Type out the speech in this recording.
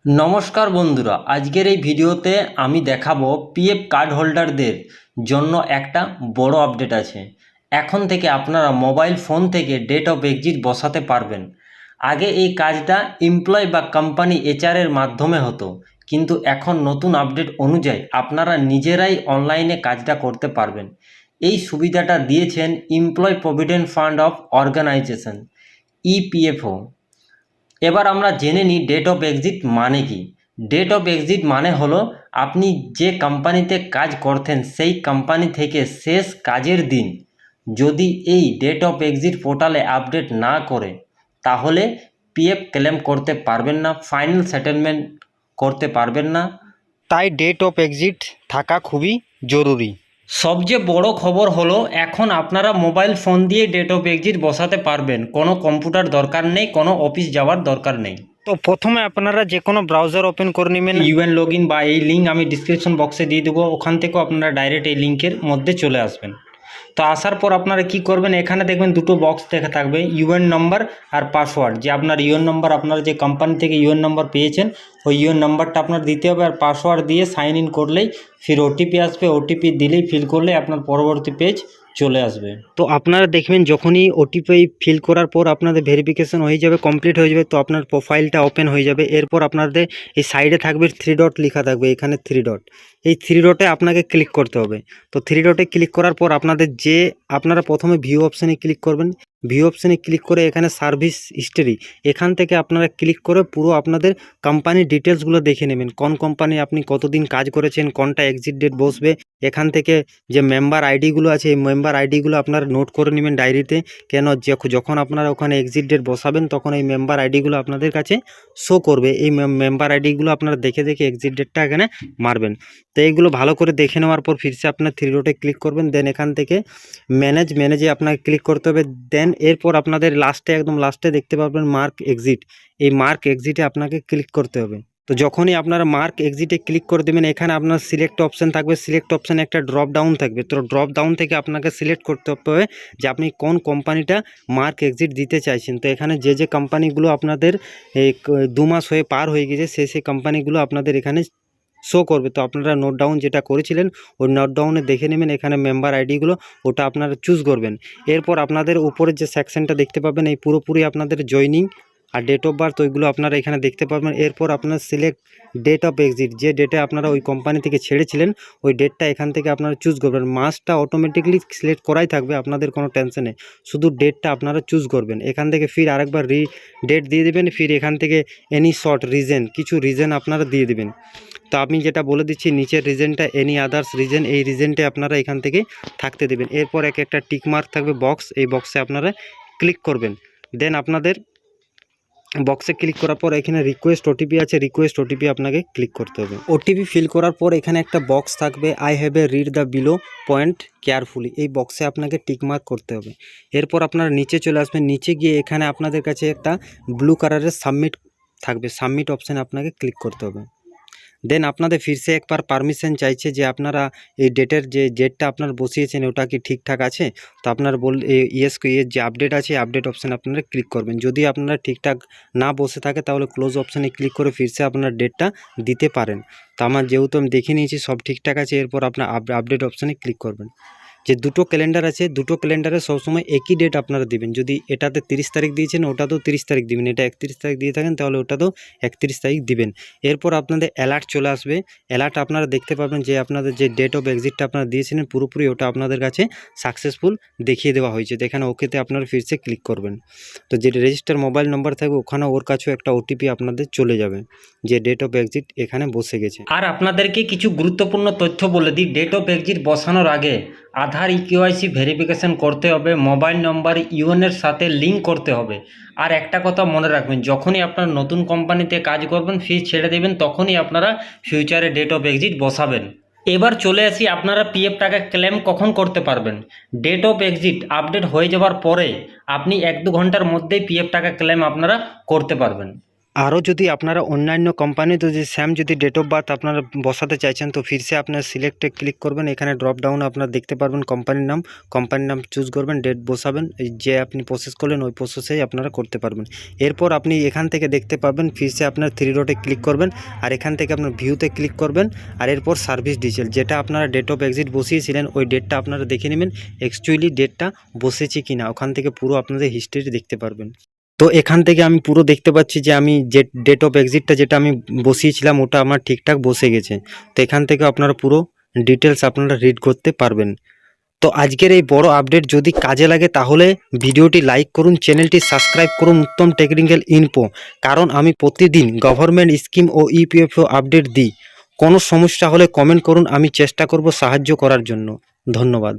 নমস্কার বন্ধুরা, আজকের এই ভিডিওতে আমি দেখাবো পিএফ কার্ড হোল্ডারদের জন্য একটা বড় আপডেট আছে। এখন থেকে আপনারা মোবাইল ফোন থেকে ডেট অফ এক্সিট বসাতে পারবেন। আগে এই কাজটা এমপ্লয় বা কোম্পানি এইচআরের মাধ্যমে হতো, কিন্তু এখন নতুন আপডেট অনুযায়ী আপনারা নিজেরাই অনলাইনে কাজটা করতে পারবেন। এই সুবিধাটা দিয়েছেন employ provident fund of organization, EPFO. এবার আমরা জেনে নিই ডেট অফ এক্সিট মানে কি। ডেট অফ এক্সিট মানে হলো আপনি যে কোম্পানিতে কাজ করতেন সেই কোম্পানি থেকে শেষ কাজের দিন যদি এই ডেট অফ এক্সিট পোর্টালে আপডেট না করে তাহলে পিএফ ক্লেম করতে পারবেন না, ফাইনাল সেটেলমেন্ট করতে পারবেন না। তাই ডেট অফ এক্সিট থাকা খুবই জরুরি। সবচেয়ে বড় খবর হলো এখন আপনারা মোবাইল ফোন দিয়ে ডেট অফ এক্সিট বসাতে পারবেন। কোনো কম্পিউটার দরকার নেই, কোনো অফিস যাওয়ার দরকার নেই। তো প্রথমে আপনারা যে কোনো ব্রাউজার ওপেন করে নেবেন। ইউএন লগইন বা এই লিঙ্ক আমি ডিসক্রিপশন বক্সে দিয়ে দেবো, ওখান থেকেও আপনারা ডাইরেক্ট এই লিঙ্কের মধ্যে চলে আসবেন। তো আসার পর আপনারা কি করবেন, এখানে দেখবেন দুটো বক্স দেখা থাকবে, ইউএন নাম্বার আর পাসওয়ার্ড। যে আপনার ইউএন নাম্বার, আপনারা যে কোম্পানি থেকে ইউএন নাম্বার পেয়েছেন ওই ইউএন নাম্বারটা আপনার দিতে হবে, আর পাসওয়ার্ড দিয়ে সাইন ইন করলেই ফির ওটিপি আসবে। ওটিপি দিলেই ফিল করলে আপনার পরবর্তী পেজ চলে আসবে। তো আপনারা দেখবেন যখনই ওটিপি ফিল করার পর আপনাদের ভেরিফিকেশন হয়ে যাবে, কমপ্লিট হয়ে যাবে, তো আপনার প্রোফাইলটা ওপেন হয়ে যাবে। এরপর আপনাদের এই সাইডে থাকবে 3 ডট লেখা থাকবে, এখানে 3 ডট, এই 3 ডটে আপনাকে ক্লিক করতে হবে। তো 3 ডটে ক্লিক করার পর আপনারা প্রথমে ভিউ অপশানে ক্লিক করবেন। ভিউ অপশানে ক্লিক করে এখানে সার্ভিস হিস্টরি, এখান থেকে আপনারা ক্লিক করে পুরো আপনাদের কোম্পানির ডিটেলসগুলো দেখে নেবেন। কোন কোম্পানি আপনি কতদিন কাজ করেছেন, কোনটা এক্সিট ডেট বসবে। এখান থেকে যে মেম্বার আইডিগুলো আছে এই মেম্বার আইডিগুলো আপনারা নোট করে নেবেন ডায়েরিতে। কেন যখন আপনারা ওখানে এক্সিট ডেট বসাবেন তখন এই মেম্বার আইডিগুলো আপনাদের কাছে শো করবে। এই মেম্বার আইডিগুলো আপনারা দেখে দেখে এক্সিট ডেটটা এখানে মারবেন। তো এইগুলো ভালো করে দেখে নেওয়ার পর ফিরসে আপনার 3 ডটে ক্লিক করবেন। দেন এখান থেকে ম্যানেজে আপনাকে ক্লিক করতে হবে। দেন এরপর আপনাদের একদম লাস্টে দেখতে পারবেন মার্ক এক্সিট, এই মার্ক এক্সিটে আপনাকে ক্লিক করতে হবে। তো যখনই আপনারা মার্ক এক্সিটে ক্লিক করে দেবেন এখানে আপনার সিলেক্ট অপশান থাকবে। সিলেক্ট অপশানে একটা ড্রপ ডাউন থাকবে। তো ড্রপ ডাউন থেকে আপনাকে সিলেক্ট করতে হবে যে আপনি কোন কোম্পানিটা মার্ক এক্সিট দিতে চাইছেন। তো এখানে যে কোম্পানিগুলো আপনাদের এই 2 মাস হয়ে পার হয়ে গেছে সেই কোম্পানিগুলো আপনাদের এখানে শো করবে। তো আপনারা নোট ডাউন যেটা করেছিলেন ওই নোট ডাউনে দেখে নেবেন, এখানে মেম্বার আইডিগুলো ওটা আপনারা চুজ করবেন। এরপর আপনাদের উপরে যে সেকশনটা দেখতে পাবেন এই পুরোপুরি আপনাদের জয়নিং আর ডেট অফ বার্থ ওইগুলো আপনারা এখানে দেখতে পাবেন। এরপর আপনার সিলেক্ট ডেট অফ এক্সিট, যে ডেটে আপনারা ওই কোম্পানি থেকে ছেড়েছিলেন ওই ডেটটা এখান থেকে আপনারা চুজ করবেন। মাসটা অটোমেটিকলি সিলেক্ট করাই থাকবে, আপনাদের কোনো টেনশন নেই, শুধু ডেটটা আপনারা চুজ করবেন। এখান থেকে ফির আরেকবার ডেট দিয়ে দেবেন। ফির এখান থেকে এনি শর্ট রিজন, কিছু রিজন আপনারা দিয়ে দেবেন। তো আমি যেটা বলে দিচ্ছি নিচের রিজনটা এনি আদার্স রিজন, এই রিজনটা আপনারা এখান থেকে থাকতে দেবেন। এরপর একটা টিক মার্ক থাকবে বক্স, এই বক্সে আপনারা ক্লিক করবেন। দেন আপনাদের বক্সে ক্লিক করার পর এখানে রিকোয়েস্ট ওটিপি আছে, রিকোয়েস্ট ওটিপি আপনাকে ক্লিক করতে হবে। ওটিপি ফিল করার পর এখানে একটা বক্স থাকবে I have a read the below point carefully, এই বক্সে আপনাকে টিক মার্ক করতে হবে। এরপর আপনারা নিচে চলে আসবেন। নিচে গিয়ে এখানে আপনাদের কাছে একটা ব্লু কালারের সাবমিট থাকবে, সাবমিট অপশানে আপনাকে ক্লিক করতে হবে। দেন আপনাদের ফিরসে একবার পারমিশন চাইছে যে আপনারা এই ডেটটা আপনারা বসিয়েছেন ওটা কি ঠিকঠাক আছে। তো আপনারা ইয়েস যে আপডেট আছে আপডেট অপশানে আপনারা ক্লিক করবেন। যদি আপনারা ঠিকঠাক না বসে থাকে তাহলে ক্লোজ অপশানে ক্লিক করে ফিরসে আপনার ডেটটা দিতে পারেন। তো আমার যেহেতু আমি দেখে নিয়েছি সব ঠিকঠাক আছে, এরপর আপনার আপডেট অপশানে ক্লিক করবেন। যে দুটো ক্যালেন্ডার আছে দুটো ক্যালেন্ডারে সবসময় একই ডেট আপনারা দিবেন। যদি এটাতে 30 তারিখ দিয়েছেন ওটাতেও 30 তারিখ দিবেন, এটা 31 তারিখ দিয়ে থাকেন তাহলে ওটাতেও 31 তারিখ দিবেন। এরপর আপনাদের অ্যালার্ট চলে আসবে। অ্যালার্ট আপনারা দেখতে পাবেন যে আপনাদের যে ডেট অফ এক্সিটটা আপনারা দিয়েছিলেন পুরোপুরি ওটা আপনাদের কাছে সাকসেসফুল দেখিয়ে দেওয়া হয়েছে। তো এখানে ওকেতে আপনারা ফিরসে ক্লিক করবেন। তো যে রেজিস্টার মোবাইল নাম্বার থাকবে ওখানে ওর কাছেও একটা ওটিপি আপনাদের চলে যাবে যে ডেট অফ এক্সিট এখানে বসে গেছে। আর আপনাদেরকে কিছু গুরুত্বপূর্ণ তথ্য বলে দিই। ডেট অফ এক্সিট বসানোর আগে আধার ইকেওয়াইসি ভেরিফিকেশন করতে হবে, মোবাইল নম্বর ইউএনের সাথে লিঙ্ক করতে হবে। আর একটা কথা মনে রাখবেন, যখনই আপনারা নতুন কোম্পানিতে কাজ করবেন ফিস ছেড়ে দেবেন তখনই আপনারা ফিউচারে ডেট অফ এক্সিট বসাবেন। এবার চলে আসি আপনারা পিএফ টাকা ক্লেম কখন করতে পারবেন। ডেট অফ এক্সিট আপডেট হয়ে যাওয়ার পরে আপনি 1-2 ঘন্টার মধ্যেই পিএফ টাকা ক্লেম আপনারা করতে পারবেন। আরও যদি আপনারা অন্যান্য কোম্পানিতে যদি সেম যদি ডেট অফ বার্থ আপনারা বসাতে চাইছেন তো ফিরসে আপনার সিলেক্টে ক্লিক করবেন, এখানে ড্রপ ডাউনে আপনারা দেখতে পারবেন কোম্পানির নাম চুজ করবেন, ডেট বসাবেন, এই যে আপনি প্রসেস করলেন ওই প্রসেসেই আপনারা করতে পারবেন। এরপর আপনি এখান থেকে দেখতে পাবেন ফিরসে আপনার 3 ডটে ক্লিক করবেন আর এখান থেকে আপনার ভিউতে ক্লিক করবেন আর এরপর সার্ভিস ডিটেল যেটা আপনারা ডেট অফ এক্সিট বসিয়েছিলেন ওই ডেটটা আপনারা দেখে নেবেন অ্যাকচুয়ালি ডেটটা বসেছে কিনা, ওখান থেকে পুরো আপনাদের হিস্ট্রি দেখতে পারবেন। তো এখান থেকে আমি পুরো দেখতে পাচ্ছি যে আমি যে ডেট অফ এক্সিটটা যেটা আমি বসিয়েছিলাম ওটা আমার ঠিকঠাক বসে গেছে। তো এখান থেকে আপনারা পুরো ডিটেলস আপনারা রিড করতে পারবেন। তো আজকের এই বড় আপডেট যদি কাজে লাগে তাহলে ভিডিওটি লাইক করুন, চ্যানেলটি সাবস্ক্রাইব করুন উত্তম টেকনিক্যাল ইনফো, কারণ আমি প্রতিদিন গভর্নমেন্ট স্কিম ও ইপিএফও আপডেট দিই। কোনো সমস্যা হলে কমেন্ট করুন, আমি চেষ্টা করব সাহায্য করার জন্য। ধন্যবাদ।